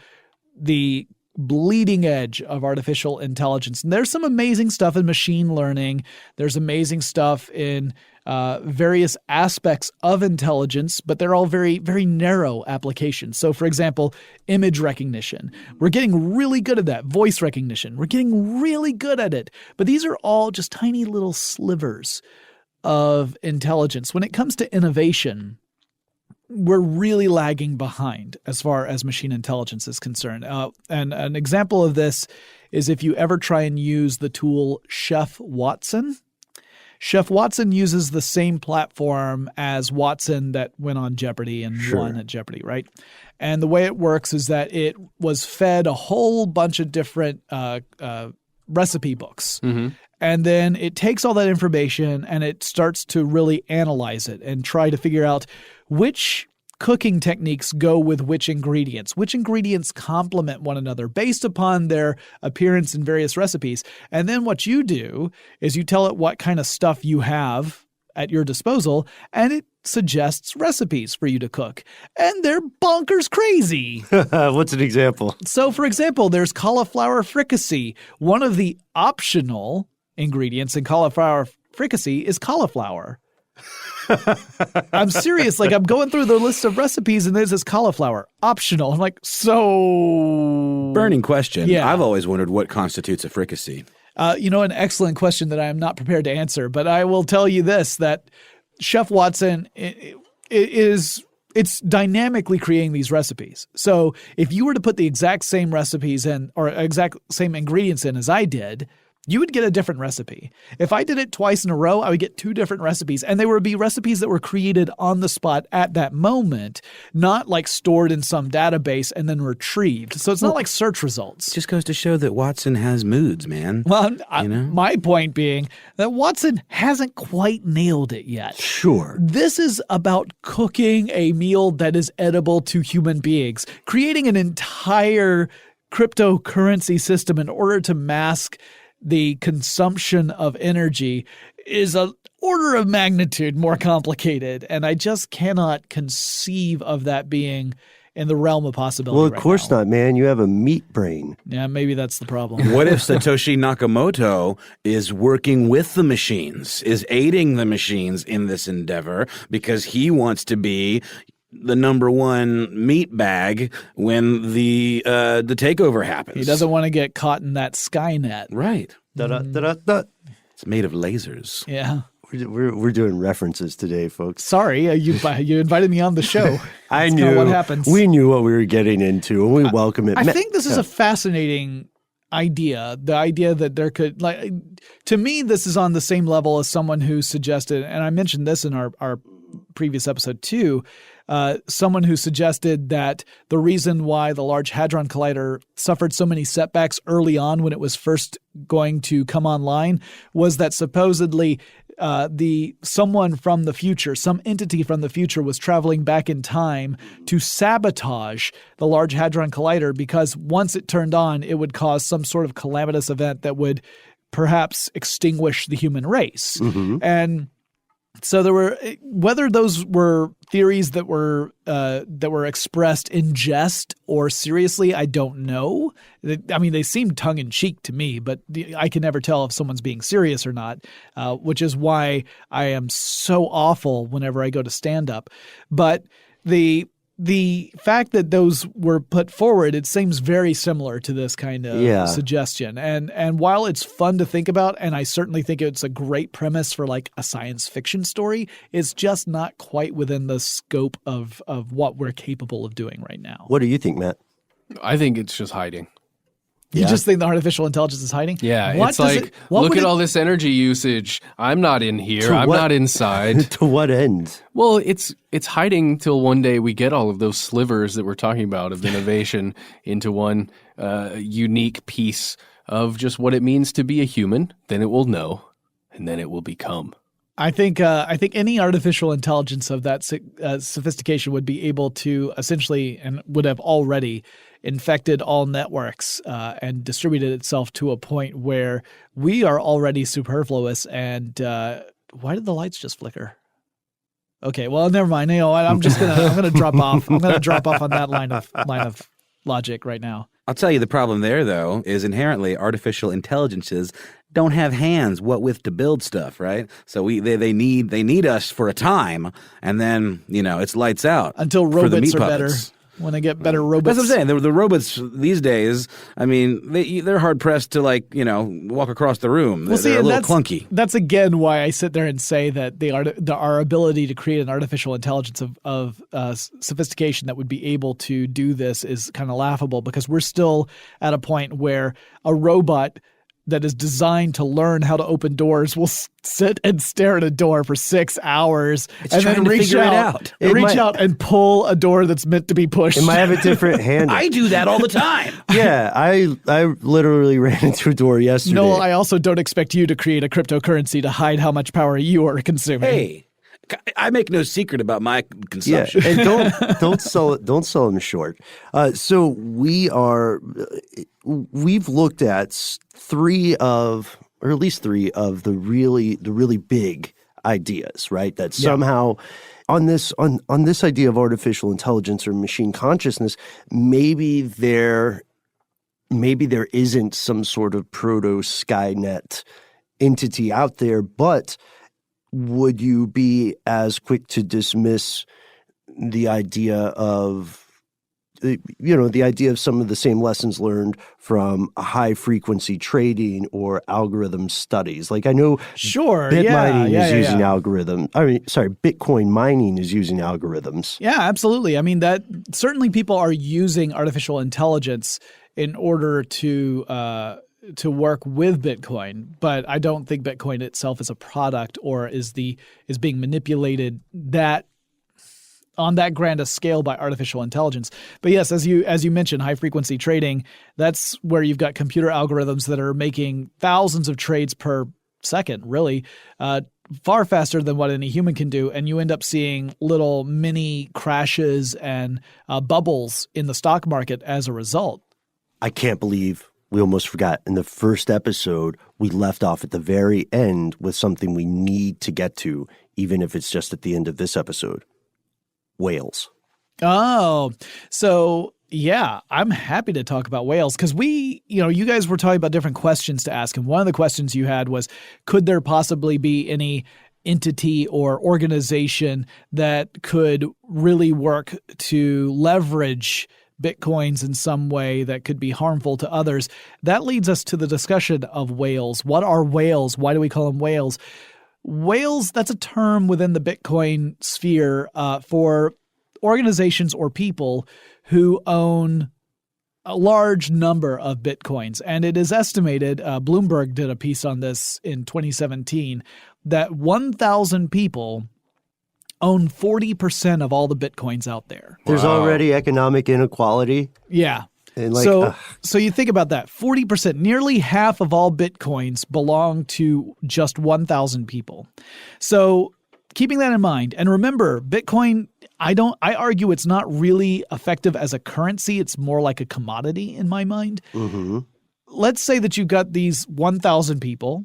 the bleeding edge of artificial intelligence. And there's some amazing stuff in machine learning. There's amazing stuff in various aspects of intelligence, but they're all very, very narrow applications. So, for example, image recognition. We're getting really good at that. Voice recognition. We're getting really good at it. But these are all just tiny little slivers of intelligence. When it comes to innovation, we're really lagging behind as far as machine intelligence is concerned. And an example of this is if you ever try and use the tool Chef Watson. Chef Watson uses the same platform as Watson that went on Jeopardy and won at Jeopardy, right? And the way it works is that it was fed a whole bunch of different recipe books. Mm-hmm. And then it takes all that information and it starts to really analyze it and try to figure out which cooking techniques go with which ingredients complement one another based upon their appearance in various recipes. And then what you do is you tell it what kind of stuff you have at your disposal, and it suggests recipes for you to cook. And they're bonkers crazy. What's an example? So, for example, there's cauliflower fricassee. One of the optional ingredients in cauliflower fricassee is cauliflower. I'm serious. Like, I'm going through the list of recipes and there's this cauliflower optional. I'm like, so burning question. Yeah. I've always wondered what constitutes a fricassee. An excellent question that I am not prepared to answer, but I will tell you this, that Chef Watson it's dynamically creating these recipes. So if you were to put the exact same recipes in or exact same ingredients in as I did, you would get a different recipe. If I did it twice in a row, I would get two different recipes. And they would be recipes that were created on the spot at that moment, not like stored in some database and then retrieved. So it's not like search results. It just goes to show that Watson has moods, man. Well, my point being that Watson hasn't quite nailed it yet. Sure. This is about cooking a meal that is edible to human beings, creating an entire cryptocurrency system in order to mask the consumption of energy is an order of magnitude more complicated. And I just cannot conceive of that being in the realm of possibility. Well, of course not, man. You have a meat brain. Yeah, maybe that's the problem. What if Satoshi Nakamoto is working with the machines, is aiding the machines in this endeavor because he wants to be the number one meat bag when the takeover happens? He doesn't want to get caught in that Skynet. Right. Da-da-da-da-da. It's made of lasers. Yeah. We're doing references today, folks. Sorry, you invited me on the show. I That's knew what happens. We knew what we were getting into, and we welcome it. I think this is a fascinating idea. The idea that there could, like, to me, this is on the same level as someone who suggested, and I mentioned this in our previous episode too. Someone who suggested that the reason why the Large Hadron Collider suffered so many setbacks early on when it was first going to come online was that supposedly someone from the future, some entity from the future was traveling back in time to sabotage the Large Hadron Collider because once it turned on, it would cause some sort of calamitous event that would perhaps extinguish the human race. Mm-hmm. And So there were, whether those were theories that were expressed in jest or seriously, I don't know. I mean, they seem tongue in cheek to me, but I can never tell if someone's being serious or not, which is why I am so awful whenever I go to stand up. But the fact that those were put forward, it seems very similar to this kind of suggestion. And while it's fun to think about, and I certainly think it's a great premise for like a science fiction story, it's just not quite within the scope of what we're capable of doing right now. What do you think, Matt? I think it's just hiding. You just think the artificial intelligence is hiding? Yeah, it's like, look at all this energy usage. I'm not in here. I'm not inside. To what end? Well, it's hiding till one day we get all of those slivers that we're talking about of innovation into one unique piece of just what it means to be a human. Then it will know, and then it will become. I think any artificial intelligence of that sophistication would be able to essentially, and would have already infected all networks and distributed itself to a point where we are already superfluous. And why did the lights just flicker? Okay, well, never mind. You know what? I'm gonna drop off. I'm gonna drop off on that line of logic right now. I'll tell you the problem there, though, is inherently artificial intelligences don't have hands what with to build stuff, right? So they need us for a time, and then it's lights out until robots are better. When they get better robots. That's what I'm saying. The robots these days, I mean, they're hard pressed to walk across the room. They're a little clunky. That's again why I sit there and say that our ability to create an artificial intelligence of sophistication that would be able to do this is kind of laughable, because we're still at a point where a robot that is designed to learn how to open doors will sit and stare at a door for 6 hours and then reach out and pull a door that's meant to be pushed. It might have a different handle. I do that all the time. Yeah, I literally ran into a door yesterday. No, I also don't expect you to create a cryptocurrency to hide how much power you are consuming. Hey, I make no secret about my consumption. Yeah, and don't sell them short. So we've looked at at least three of the really big ideas, right? That somehow on this idea of artificial intelligence or machine consciousness, maybe there isn't some sort of proto Skynet entity out there, but would you be as quick to dismiss the idea of some of the same lessons learned from high frequency trading or algorithm studies? Like, I know Bitcoin mining is using algorithms. Yeah, absolutely. I mean, that certainly people are using artificial intelligence in order to work with Bitcoin, but I don't think Bitcoin itself is a product or is being manipulated on that grand a scale by artificial intelligence. But yes, as you mentioned, high frequency trading, that's where you've got computer algorithms that are making thousands of trades per second, really, far faster than what any human can do, and you end up seeing little mini crashes and bubbles in the stock market as a result. I can't believe we almost forgot. In the first episode, we left off at the very end with something we need to get to, even if it's just at the end of this episode. Whales. Oh, so yeah, I'm happy to talk about whales, because you guys were talking about different questions to ask. And one of the questions you had was, could there possibly be any entity or organization that could really work to leverage Bitcoins in some way that could be harmful to others? That leads us to the discussion of whales. What are whales? Why do we call them whales? Whales, that's a term within the Bitcoin sphere for organizations or people who own a large number of Bitcoins. And it is estimated, Bloomberg did a piece on this in 2017, that 1,000 people own 40% of all the Bitcoins out there. There's already economic inequality. Yeah. And so you think about that. 40%, nearly half of all Bitcoins belong to just 1,000 people. So keeping that in mind, and remember, Bitcoin, I argue it's not really effective as a currency. It's more like a commodity in my mind. Mm-hmm. Let's say that you've got these 1,000 people,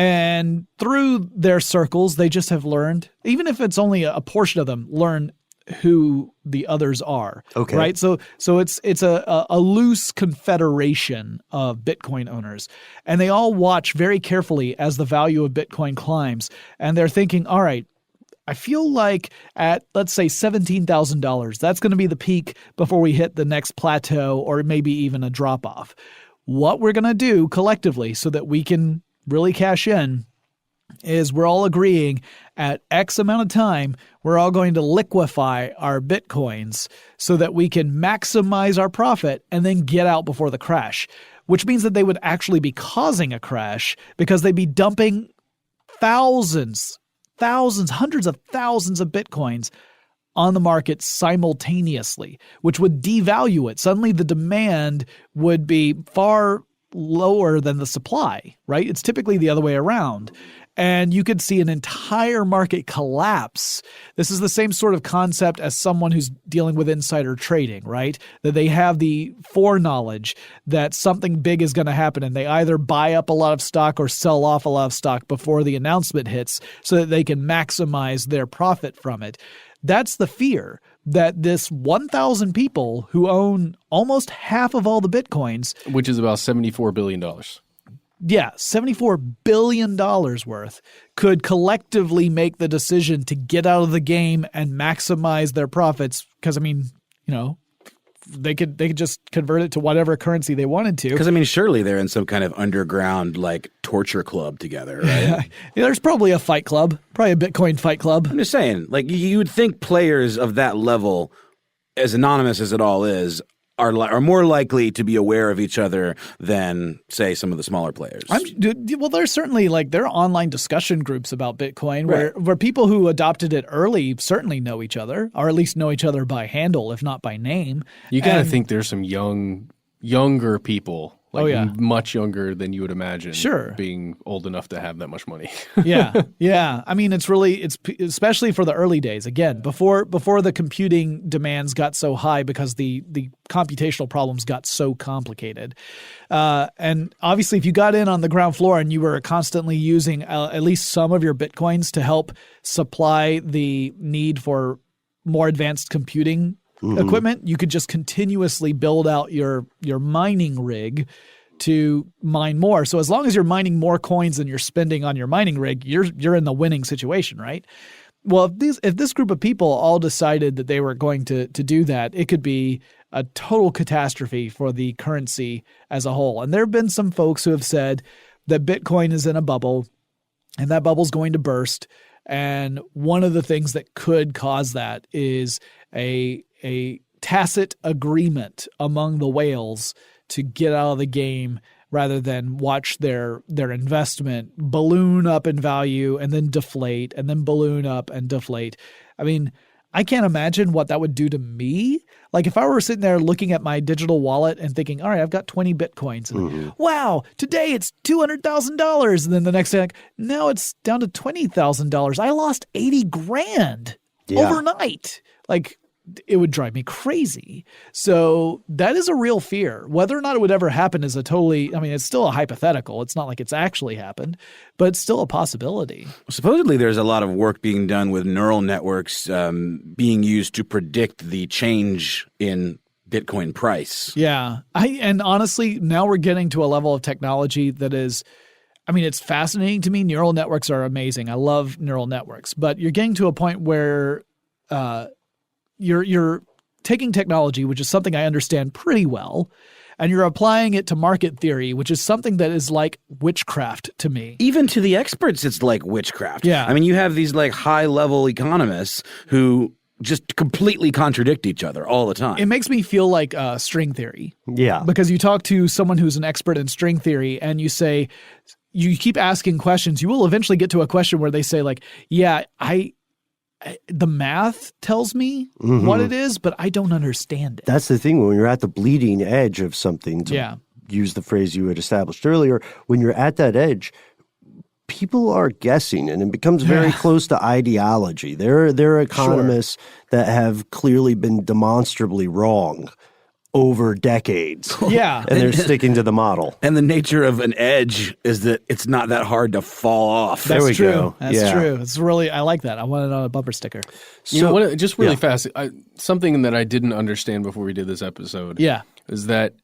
And through their circles, they just have learned, even if it's only a portion of them, learn who the others are. Okay. Right. So it's a loose confederation of Bitcoin owners, and they all watch very carefully as the value of Bitcoin climbs, and they're thinking, all right, I feel like at, let's say, $17,000, that's going to be the peak before we hit the next plateau or maybe even a drop off. What we're going to do collectively so that we can really cash in is we're all agreeing at X amount of time, we're all going to liquefy our Bitcoins so that we can maximize our profit and then get out before the crash, which means that they would actually be causing a crash because they'd be dumping thousands, hundreds of thousands of Bitcoins on the market simultaneously, which would devalue it. Suddenly the demand would be far lower than the supply, right? It's typically the other way around. And you could see an entire market collapse. This is the same sort of concept as someone who's dealing with insider trading, right? That they have the foreknowledge that something big is going to happen, and they either buy up a lot of stock or sell off a lot of stock before the announcement hits so that they can maximize their profit from it. That's the fear, that this 1,000 people who own almost half of all the Bitcoins, which is about $74 billion. Yeah, $74 billion worth, could collectively make the decision to get out of the game and maximize their profits. Because, I mean, you know, they could just convert it to whatever currency they wanted to. Because, I mean, surely they're in some kind of underground, like, torture club together, right? Yeah, there's probably a fight club, probably a Bitcoin fight club. I'm just saying, like, you would think players of that level, as anonymous as it all is, are more likely to be aware of each other than, say, some of the smaller players. Well, there's certainly there are online discussion groups about Bitcoin where people who adopted it early certainly know each other, or at least know each other by handle, if not by name. You gotta think there's some younger people. Much younger than you would imagine. Sure. Being old enough to have that much money. Yeah. I mean, it's especially for the early days. Again, before the computing demands got so high because the computational problems got so complicated. And obviously, if you got in on the ground floor and you were constantly using at least some of your Bitcoins to help supply the need for more advanced computing equipment, you could just continuously build out your mining rig to mine more. So as long as you're mining more coins than you're spending on your mining rig, you're in the winning situation, right? Well, if this group of people all decided that they were going to do that, it could be a total catastrophe for the currency as a whole. And there have been some folks who have said that Bitcoin is in a bubble and that bubble's going to burst. And one of the things that could cause that is a tacit agreement among the whales to get out of the game rather than watch their investment balloon up in value and then deflate and then balloon up and deflate. I mean, I can't imagine what that would do to me. Like if I were sitting there looking at my digital wallet and thinking, all right, I've got 20 Bitcoins. And wow, today it's $200,000. And then the next day, now it's down to $20,000. I lost 80 grand overnight. Like, it would drive me crazy. So that is a real fear. Whether or not it would ever happen is it's still a hypothetical. It's not like it's actually happened, but it's still a possibility. Supposedly there's a lot of work being done with neural networks being used to predict the change in Bitcoin price. Yeah. And honestly, now we're getting to a level of technology that is, it's fascinating to me. Neural networks are amazing. I love neural networks, but you're getting to a point where you're taking technology, which is something I understand pretty well, and you're applying it to market theory, which is something that is like witchcraft to me. Even to the experts, it's like witchcraft. Yeah. I mean, you have these like high-level economists who just completely contradict each other all the time. It makes me feel like string theory. Yeah. Because you talk to someone who's an expert in string theory and you say, you keep asking questions, you will eventually get to a question where they say like, yeah, the math tells me what it is, but I don't understand it. That's the thing. When you're at the bleeding edge of something, to use the phrase you had established earlier, when you're at that edge, people are guessing, and it becomes very close to ideology. There are economists that have clearly been demonstrably wrong over decades. Yeah. And they're sticking to the model. And the nature of an edge is that it's not that hard to fall off. There we true. go. That's Yeah. true. It's really, I like that. I want it on a bumper sticker. You know, So, just really yeah. fast, something that I didn't understand before we did this episode Yeah. is that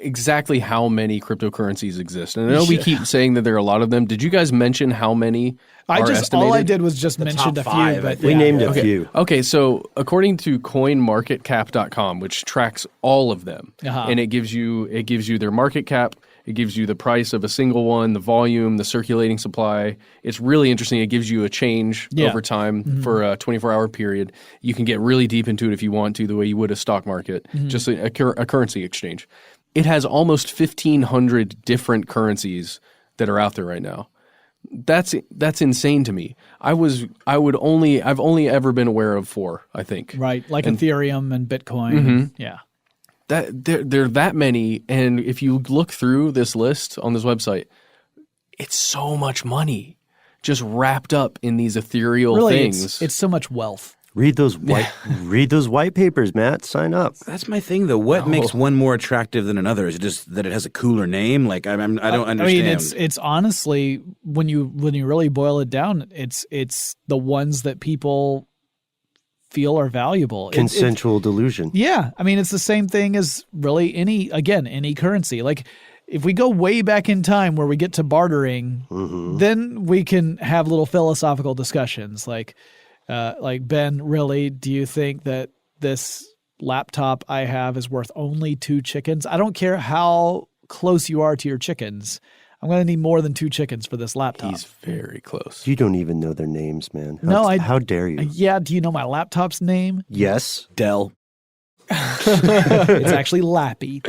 exactly how many cryptocurrencies exist. And I know we keep saying that there are a lot of them. Did you guys mention how many are estimated? All I did was just mentioned a top few, five, but We yeah. named a few. Okay, so according to coinmarketcap.com, which tracks all of them, and it gives you their market cap, it gives you the price of a single one, the volume, the circulating supply. It's really interesting. It gives you a change over time for a 24-hour period. You can get really deep into it if you want to, the way you would a stock market, just a currency exchange. It has almost 1,500 different currencies that are out there right now. That's insane to me. I've only ever been aware of 4, I think. Right, like Ethereum and Bitcoin. Yeah. There are that many, and if you look through this list on this website, it's so much money just wrapped up in these ethereal Really, things. it's so much wealth. Read those white papers, Matt. Sign up. That's my thing, though. What makes one more attractive than another? Is it just that it has a cooler name? Like I don't understand. I mean, it's honestly when you really boil it down, it's the ones that people feel are valuable. Consensual delusion. Yeah, I mean, it's the same thing as really any currency. Like, if we go way back in time where we get to bartering, then we can have little philosophical discussions. Like Ben, really, do you think that this laptop I have is worth only 2 chickens? I don't care how close you are to your chickens. I'm going to need more than 2 chickens for this laptop. He's very close. You don't even know their names, man. How dare you? Yeah, do you know my laptop's name? Yes. Dell. It's actually Lappy.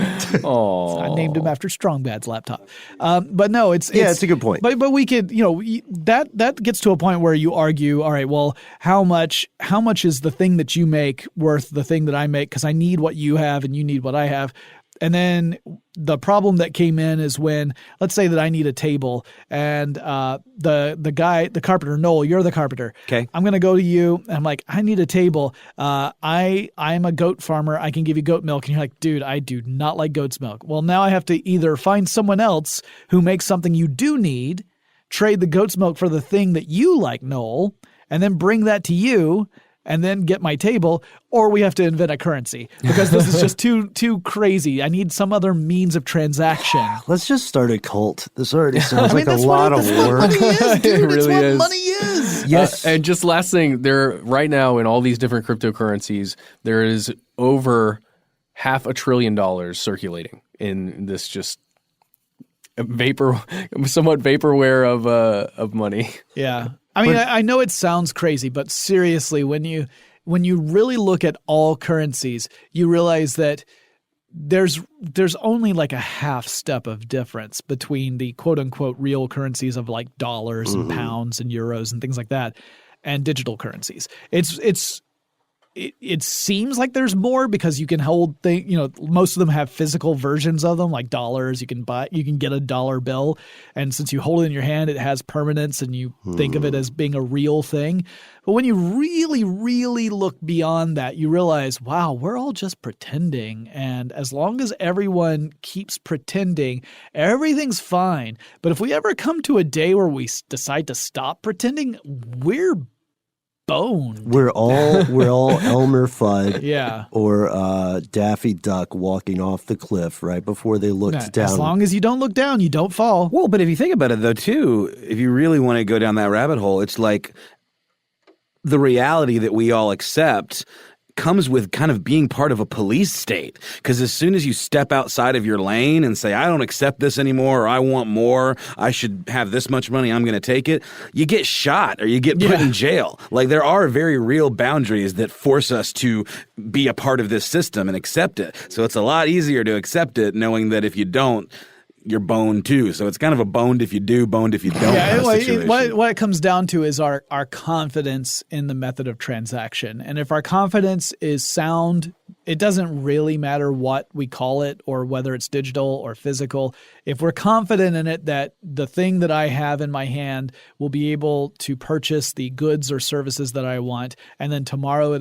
Oh, I named him after Strongbad's laptop. But no, it's it's a good point. But we could, that gets to a point where you argue, all right, well, how much is the thing that you make worth the thing that I make? Because I need what you have and you need what I have. And then the problem that came in is when, let's say that I need a table, and the carpenter, Noel, you're the carpenter. Okay. I'm going to go to you, and I'm like, I need a table. I'm a goat farmer. I can give you goat milk. And you're like, dude, I do not like goat's milk. Well, now I have to either find someone else who makes something you do need, trade the goat's milk for the thing that you like, Noel, and then bring that to you, and then get my table, or we have to invent a currency because this is just too crazy. I need some other means of transaction. Let's just start a cult. This already sounds like a that's lot what of money work. is, dude. It It's really what is. money is. Yes. And just last thing, right now in all these different cryptocurrencies, there is over $500 billion circulating in this just somewhat vaporware of money. Yeah. I mean, I know it sounds crazy, but seriously, when you really look at all currencies, you realize that there's only like a half step of difference between the quote unquote real currencies of like dollars and pounds and euros and things like that and digital currencies. It seems like there's more because you can hold most of them have physical versions of them, like dollars. You can get a dollar bill, and since you hold it in your hand, it has permanence, and you think of it as being a real thing. But when you really, really look beyond that, you realize, wow, we're all just pretending, and as long as everyone keeps pretending, everything's fine. But if we ever come to a day where we decide to stop pretending, we're boned. We're all Elmer Fudd Yeah. or Daffy Duck walking off the cliff right before they looked down. As long as you don't look down, you don't fall. Well, but if you think about it, though, too, if you really want to go down that rabbit hole, it's like the reality that we all accept comes with kind of being part of a police state. Because as soon as you step outside of your lane and say, I don't accept this anymore, or I want more, I should have this much money, I'm going to take it, you get shot or you get put in jail. Like, there are very real boundaries that force us to be a part of this system and accept it. So it's a lot easier to accept it knowing that if you don't, you're boned too. So it's kind of a boned if you do, boned if you don't. What it comes down to is our confidence in the method of transaction. And if our confidence is sound, it doesn't really matter what we call it or whether it's digital or physical. If we're confident in it that the thing that I have in my hand will be able to purchase the goods or services that I want, and then tomorrow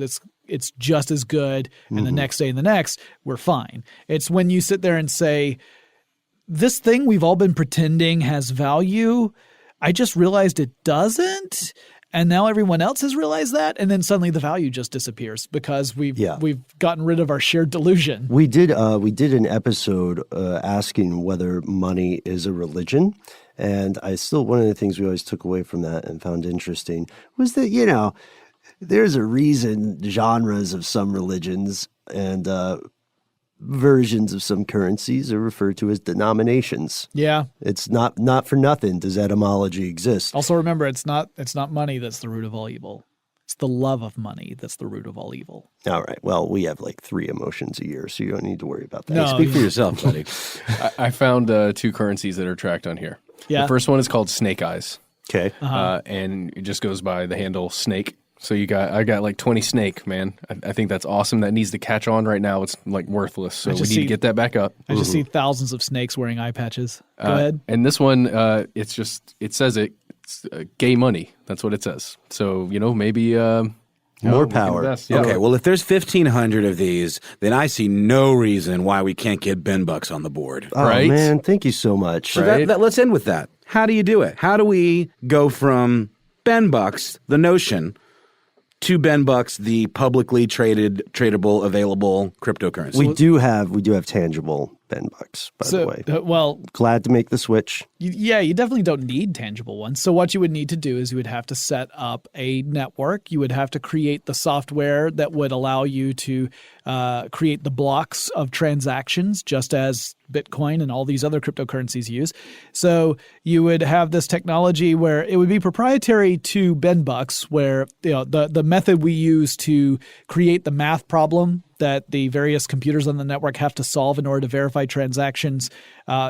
it's just as good, and the next day and the next, we're fine. It's when you sit there and say, this thing we've all been pretending has value, I just realized it doesn't. And now everyone else has realized that, and then suddenly the value just disappears because we've gotten rid of our shared delusion. We did an episode asking whether money is a religion, and one of the things we always took away from that and found interesting was that there's a reason genres of some religions and versions of some currencies are referred to as denominations. Yeah. It's not for nothing does etymology exist. Also remember, it's not money that's the root of all evil. It's the love of money that's the root of all evil. All right. Well, we have like 3 emotions a year, so you don't need to worry about that. No, Speak for yourself, buddy. I found 2 currencies that are tracked on here. Yeah. The first one is called Snake Eyes, Okay. and it just goes by the handle Snake. So I got like 20 snake, man. I think that's awesome. That needs to catch on right now. It's like worthless. So we need to get that back up. I just see thousands of snakes wearing eye patches. Go ahead. And this one, it says it's gay money. That's what it says. So, maybe More power. Yeah. Okay, well, if there's 1,500 of these, then I see no reason why we can't get Ben Bucks on the board. Oh, Right? man. Thank you so much. So let's end with that. How do you do it? How do we go from Ben Bucks, the notion, to Ben Bucks, the publicly tradable, available cryptocurrency? We do have tangible Ben Bucks, by the way. Well, Glad to make the switch. you definitely don't need tangible ones. So what you would need to do is you would have to set up a network. You would have to create the software that would allow you to create the blocks of transactions, just as Bitcoin and all these other cryptocurrencies use. So you would have this technology where it would be proprietary to Ben Bucks, where the method we use to create the math problem that the various computers on the network have to solve in order to verify transactions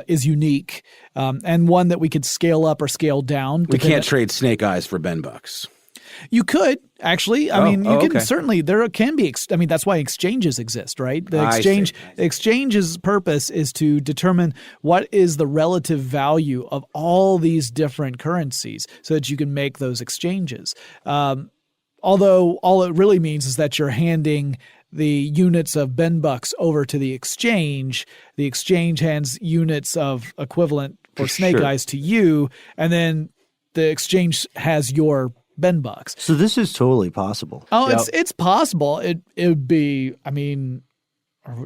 is unique, and one that we could scale up or scale down. We can't trade Snake Eyes for Ben Bucks. You could actually. I mean, you can okay. certainly. There can be. That's why exchanges exist, right? The I see. exchange's purpose is to determine what is the relative value of all these different currencies, so that you can make those exchanges. Although all it really means is that you're handing the units of Ben Bucks over to the exchange. The exchange hands units of equivalent for Snake Eyes to you, and then the exchange has your Ben Bucks. So this is totally possible. Oh, it's possible. It would be. I mean,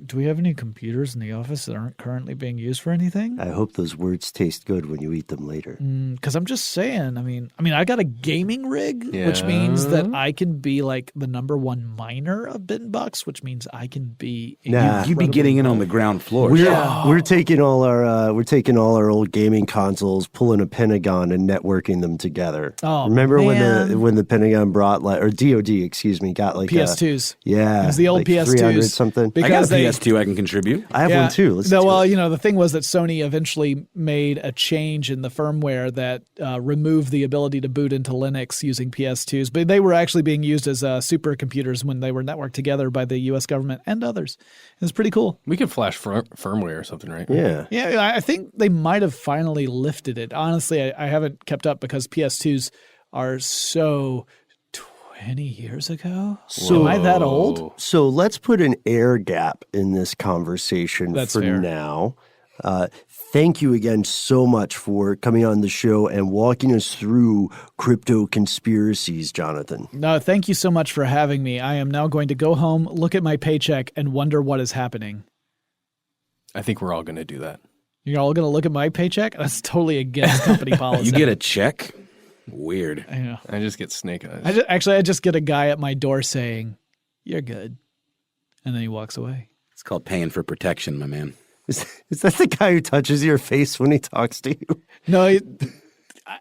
do we have any computers in the office that aren't currently being used for anything? I hope those words taste good when you eat them later. Because I'm just saying. I mean, I got a gaming rig, which means that I can be like the #1 miner of Ben Bucks, which means I can be. Nah. You'd be getting in on the ground floor. We're taking all our old gaming consoles, pulling a Pentagon and networking them together. Oh, remember man. when the Pentagon brought or DoD, excuse me, got like PS2s. Yeah, It was the old like PS2s. 300 something. I got Because a PS2 I can contribute. I have one too. Let's do it. The thing was that Sony eventually made a change in the firmware that removed the ability to boot into Linux using PS2s, but they were actually being used as supercomputers when they were networked together by the U.S. government and others. It was pretty cool. We could flash firmware or something, right? Yeah. Yeah, I think they might have finally lifted it. Honestly, I haven't kept up because PS2s are so 20 years ago? So, am I that old? So let's put an air gap in this conversation That's for fair. now. Thank you again so much for coming on the show and walking us through crypto conspiracies, Jonathan. No, thank you so much for having me. I am now going to go home, look at my paycheck, and wonder what is happening. I think we're all going to do that. You're all going to look at my paycheck? That's totally against company policy. You get a check? Weird. I know. I just get Snake Eyes. I just get a guy at my door saying, "You're good," and then he walks away. It's called paying for protection, my man. Is that the guy who touches your face when he talks to you? No, I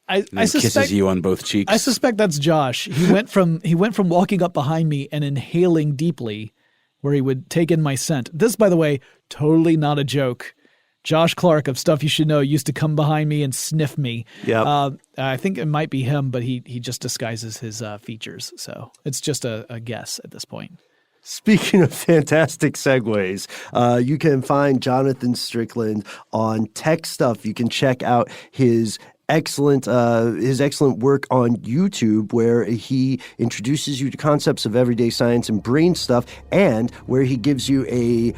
And then suspect kisses you on both cheeks. I suspect that's Josh. He went from walking up behind me and inhaling deeply, where he would take in my scent. This, by the way, totally not a joke. Josh Clark of Stuff You Should Know used to come behind me and sniff me. Yep. I think it might be him, but he just disguises his features. So it's just a guess at this point. Speaking of fantastic segues, you can find Jonathan Strickland on Tech Stuff. You can check out his excellent work on YouTube, where he introduces you to concepts of everyday science and brain stuff, and where he gives you a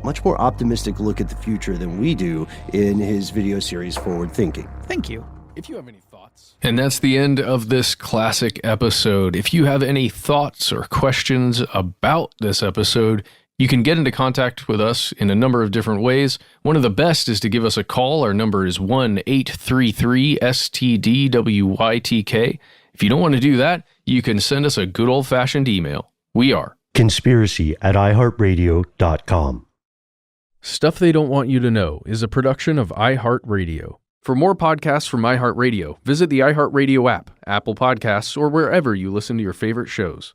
much more optimistic look at the future than we do in his video series Forward Thinking. Thank you. If you have any thoughts. And that's the end of this classic episode. If you have any thoughts or questions about this episode, you can get into contact with us in a number of different ways. One of the best is to give us a call. Our number is 1-833-STDWYTK. If you don't want to do that, you can send us a good old-fashioned email. We are conspiracy@iHeartRadio.com. Stuff They Don't Want You to Know is a production of iHeartRadio. For more podcasts from iHeartRadio, visit the iHeartRadio app, Apple Podcasts, or wherever you listen to your favorite shows.